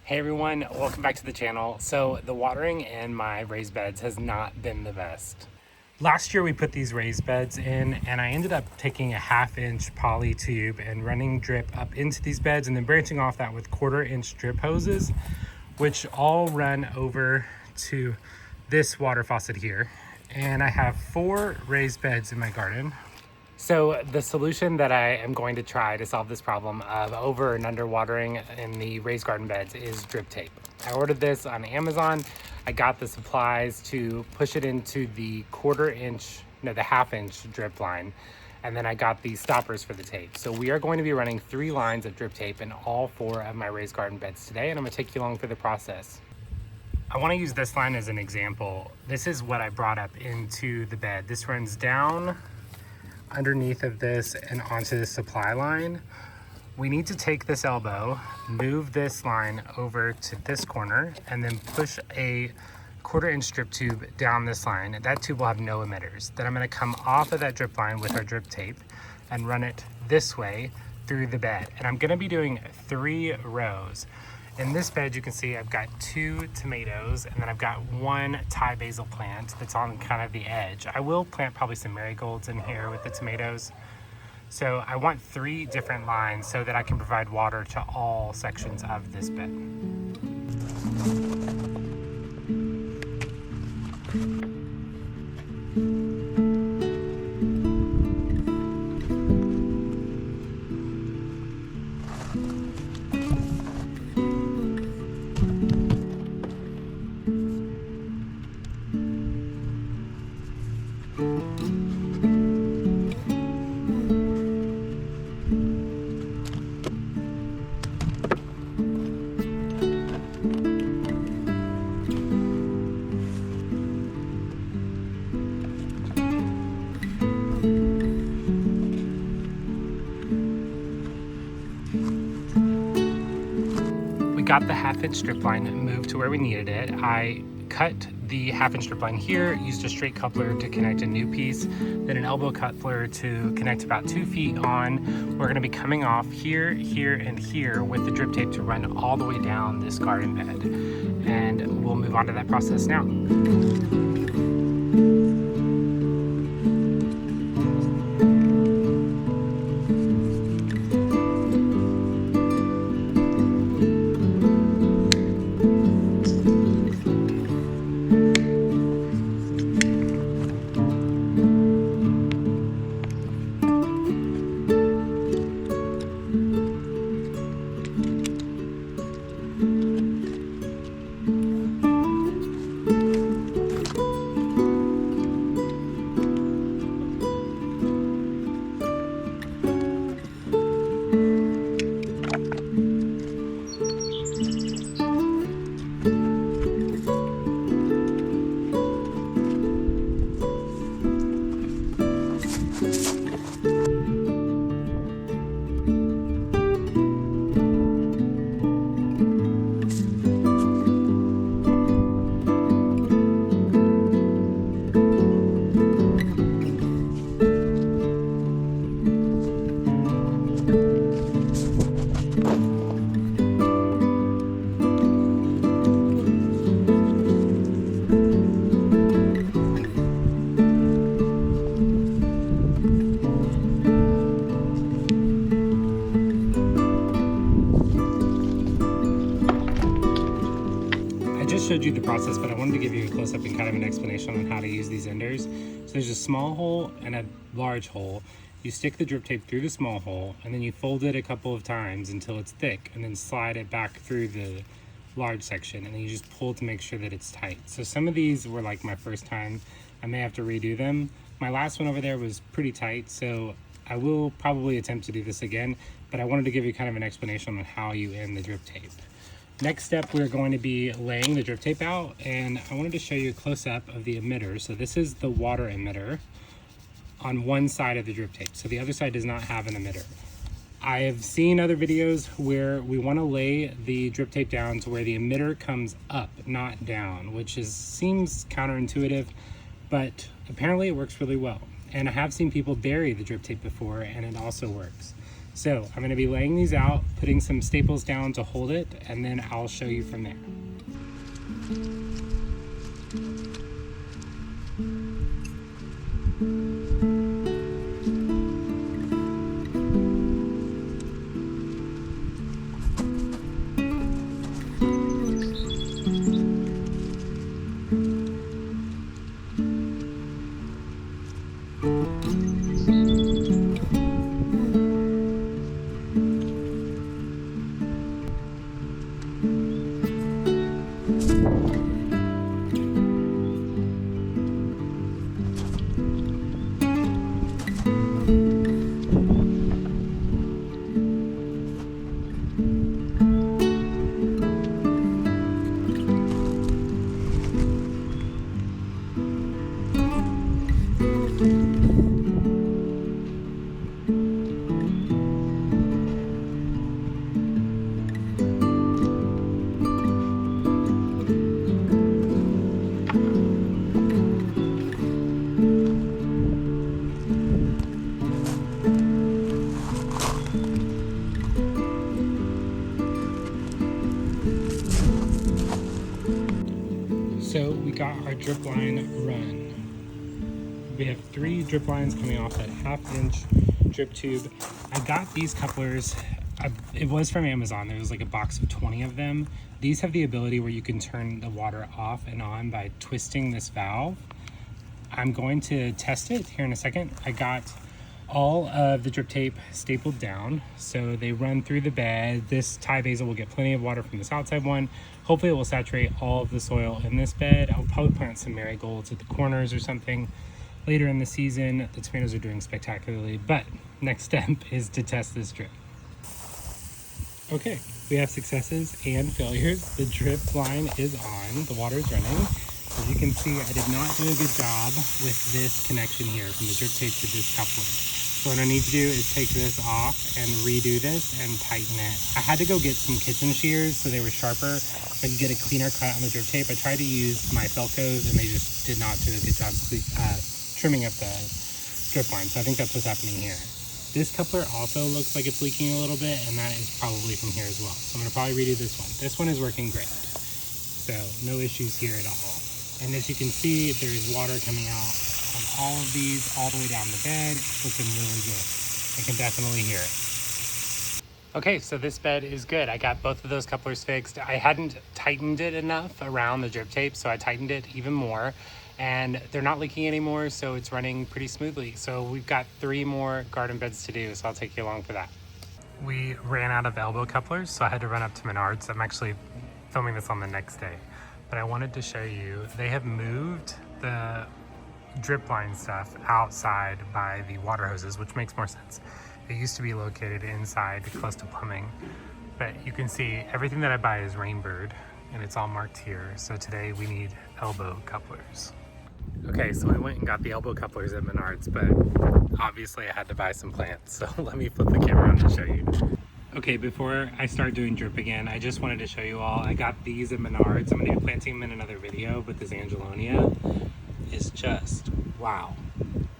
Hey everyone, welcome back to the channel. So the watering in my raised beds has not been the best. Last year we put these raised beds in and I ended up taking a 1/2-inch poly tube and running drip up into these beds and then branching off that with 1/4-inch drip hoses, which all run over to this water faucet here. And I have 4 raised beds in my garden. So the solution that I am going to try to solve this problem of over and under watering in the raised garden beds is drip tape. I ordered this on Amazon. I got the supplies to push it into the the 1/2-inch drip line. And then I got the stoppers for the tape. So we are going to be running 3 lines of drip tape in all 4 of my raised garden beds today. And I'm gonna take you along for the process. I wanna use this line as an example. This is what I brought up into the bed. This runs down underneath of this and onto the supply line. We need to take this elbow, move this line over to this corner, and then push a 1/4-inch drip tube down this line. That tube will have no emitters. Then I'm gonna come off of that drip line with our drip tape and run it this way through the bed. And I'm gonna be doing 3 rows. In this bed, you can see I've got 2 tomatoes and then I've got 1 Thai basil plant that's on kind of the edge. I will plant probably some marigolds in here with the tomatoes. So I want 3 different lines so that I can provide water to all sections of this bed. Got the 1/2-inch strip line moved to where we needed it. I cut the 1/2-inch strip line here, used a straight coupler to connect a new piece, then an elbow coupler to connect about 2 feet on. We're gonna be coming off here, here, and here with the drip tape to run all the way down this garden bed. And we'll move on to that process now. Showed you the process, but I wanted to give you a close-up and kind of an explanation on how to use these enders. So there's a small hole and a large hole. You stick the drip tape through the small hole and then you fold it a couple of times until it's thick and then slide it back through the large section and then you just pull to make sure that it's tight. So some of these were like my first time. I may have to redo them. My last one over there was pretty tight, so I will probably attempt to do this again, but I wanted to give you kind of an explanation on how you end the drip tape. Next step, we're going to be laying the drip tape out, and I wanted to show you a close-up of the emitter. So this is the water emitter on one side of the drip tape. So the other side does not have an emitter. I have seen other videos where we want to lay the drip tape down to where the emitter comes up, not down, which seems counterintuitive, but apparently it works really well. And I have seen people bury the drip tape before and it also works. So I'm gonna be laying these out, putting some staples down to hold it, and then I'll show you from there. So we got our drip line run. We have 3 drip lines coming off that 1/2-inch drip tube. I got these couplers, it was from Amazon. There was like a box of 20 of them. These have the ability where you can turn the water off and on by twisting this valve. I'm going to test it here in a second. I got all of the drip tape stapled down, so they run through the bed. This Thai basil will get plenty of water from this outside one. Hopefully it will saturate all of the soil in this bed. I'll probably plant some marigolds at the corners or something later in the season. The tomatoes are doing spectacularly, but next step is to test this drip. Okay, we have successes and failures. The drip line is on, the water is running. As you can see, I did not do a good job with this connection here from the drip tape to this coupler. So what I need to do is take this off and redo this and tighten it. I had to go get some kitchen shears so they were sharper, so I could get a cleaner cut on the drip tape. I tried to use my Felcos and they just did not do a good job trimming up the drip line. So I think that's what's happening here. This coupler also looks like it's leaking a little bit, and that is probably from here as well. So I'm gonna probably redo this one. This one is working great. So no issues here at all. And as you can see, there is water coming out on all of these, all the way down the bed. It's looking really good. I can definitely hear it. Okay, so this bed is good. I got both of those couplers fixed. I hadn't tightened it enough around the drip tape, so I tightened it even more. And they're not leaking anymore, so it's running pretty smoothly. So we've got 3 more garden beds to do, so I'll take you along for that. We ran out of elbow couplers, so I had to run up to Menards. I'm actually filming this on the next day. But I wanted to show you, they have moved the drip line stuff outside by the water hoses, which makes more sense. It used to be located inside close to plumbing, but you can see everything that I buy is Rainbird and it's all marked here. So today we need elbow couplers. Okay, so I went and got the elbow couplers at Menards, but obviously I had to buy some plants. So let me flip the camera around to show you. Okay, before I start doing drip again, I just wanted to show you all, I got these at Menards. I'm gonna be planting them in another video, but this Angelonia is just, wow.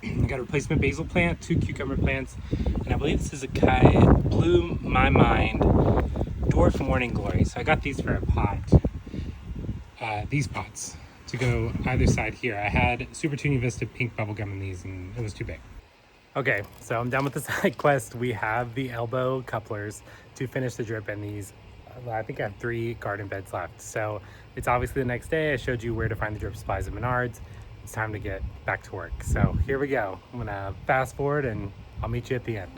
I got a replacement basil plant, 2 cucumber plants, and I believe this is a Kai. It blew my mind. Dwarf Morning Glory. So I got these for a pot, these pots, to go either side here. I had Super Tutti Vista pink bubblegum in these, and it was too big. Okay, so I'm done with the side quest. We have the elbow couplers to finish the drip, and these, I think I have 3 garden beds left. So it's obviously the next day. I showed you where to find the drip supplies at Menards. It's time to get back to work. So here we go. I'm gonna fast forward and I'll meet you at the end.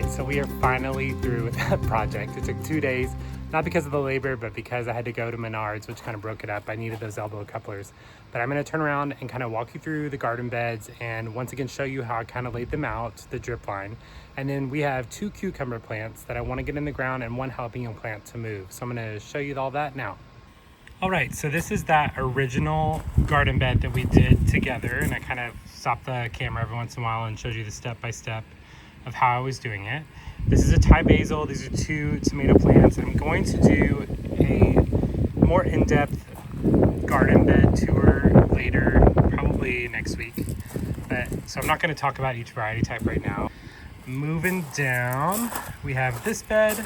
right, so we are finally through with that project. It took 2 days, not because of the labor, but because I had to go to Menards, which kind of broke it up. I needed those elbow couplers. But I'm gonna turn around and kind of walk you through the garden beds and once again show you how I kind of laid them out, the drip line. And then we have 2 cucumber plants that I wanna get in the ground and 1 jalapeno plant to move. So I'm gonna show you all that now. All right, so this is that original garden bed that we did together, and I kind of stopped the camera every once in a while and showed you the step-by-step of how I was doing it. This is a Thai basil. These are 2 tomato plants. I'm going to do a more in-depth garden bed tour later, probably next week. So I'm not going to talk about each variety type right now. Moving down, we have this bed.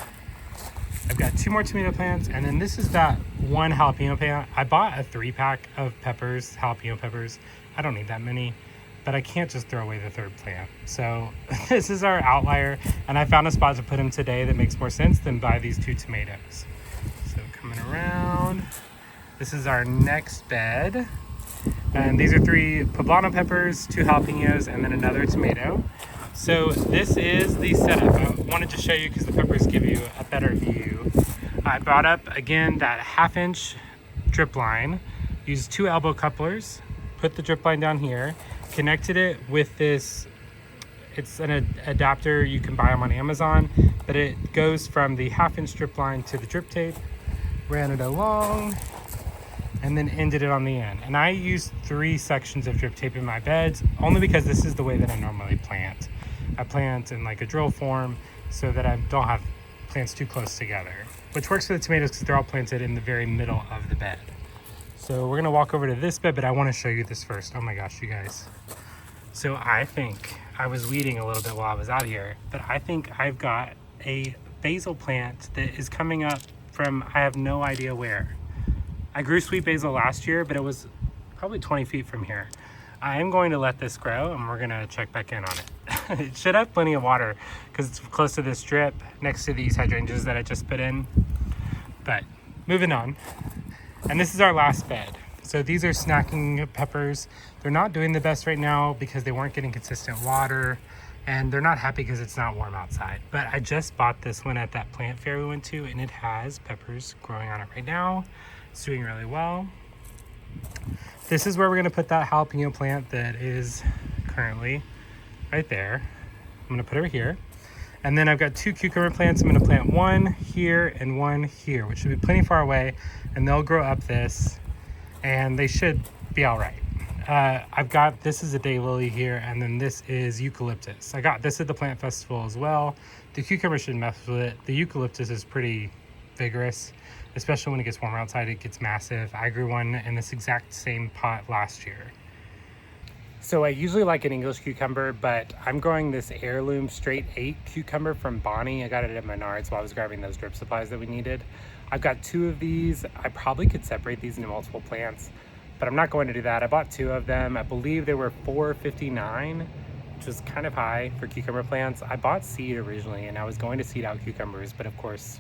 I've got 2 more tomato plants, and then this is that 1 jalapeno plant. I bought a 3-pack of peppers, jalapeno peppers. I don't need that many, but I can't just throw away the 3rd plant. So this is our outlier, and I found a spot to put them today that makes more sense than buy these 2 tomatoes. So coming around, this is our next bed. And these are 3 poblano peppers, 2 jalapenos, and then another tomato. So this is the setup. I wanted to show you because the peppers give you a better view. I brought up, again, that 1/2-inch drip line, used 2 elbow couplers, put the drip line down here, connected it with this, it's an adapter, you can buy them on Amazon, but it goes from the 1/2-inch drip line to the drip tape, ran it along, and then ended it on the end. And I used 3 sections of drip tape in my beds, only because this is the way that I normally plant. I plant in like a drill form so that I don't have plants too close together, which works for the tomatoes because they're all planted in the very middle of the bed. So we're gonna walk over to this bed, but I wanna show you this first. Oh my gosh, you guys. So I think I was weeding a little bit while I was out here, but I think I've got a basil plant that is coming up from, I have no idea where. I grew sweet basil last year, but it was probably 20 feet from here. I am going to let this grow and we're gonna check back in on it. It should have plenty of water because it's close to this drip next to these hydrangeas that I just put in. But moving on. And this is our last bed. So these are snacking peppers. They're not doing the best right now because they weren't getting consistent water and they're not happy because it's not warm outside. But I just bought this one at that plant fair we went to and it has peppers growing on it right now. It's doing really well. This is where we're gonna put that jalapeno plant that is currently right there. I'm gonna put her here. And then I've got 2 cucumber plants. I'm gonna plant 1 here and 1 here, which should be plenty far away, and they'll grow up this, and they should be all right. I've got, this is a daylily here, and then this is eucalyptus. I got this at the plant festival as well. The cucumber shouldn't mess with it. The eucalyptus is pretty vigorous, especially when it gets warmer outside. It gets massive. I grew one in this exact same pot last year. So I usually like an English cucumber, but I'm growing this heirloom straight 8 cucumber from Bonnie. I got it at Menards while I was grabbing those drip supplies that we needed. I've got 2 of these. I probably could separate these into multiple plants, but I'm not going to do that. I bought 2 of them. I believe they were $4.59, which is kind of high for cucumber plants. I bought seed originally and I was going to seed out cucumbers, but of course,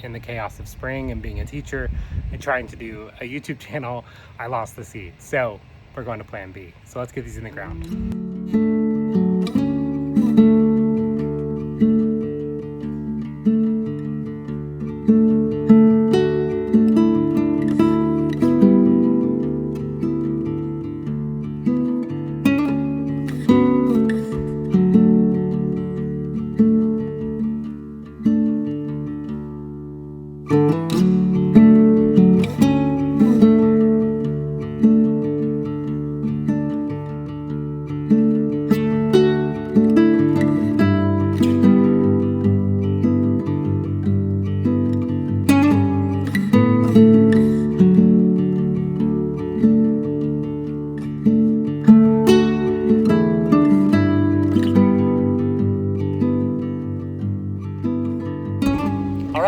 in the chaos of spring and being a teacher and trying to do a YouTube channel, I lost the seed. So we're going to plan B. So let's get these in the ground.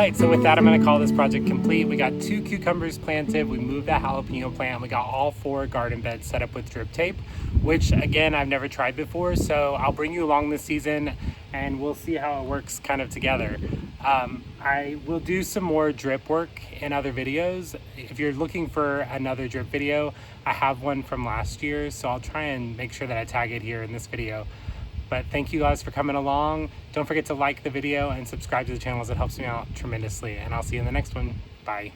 right, so with that, I'm gonna call this project complete. We got 2 cucumbers planted, we moved that jalapeno plant, we got all 4 garden beds set up with drip tape, which again, I've never tried before, so I'll bring you along this season and we'll see how it works kind of together. I will do some more drip work in other videos. If you're looking for another drip video, I have one from last year, so I'll try and make sure that I tag it here in this video. But thank you guys for coming along. Don't forget to like the video and subscribe to the channel as it helps me out tremendously. And I'll see you in the next one. Bye.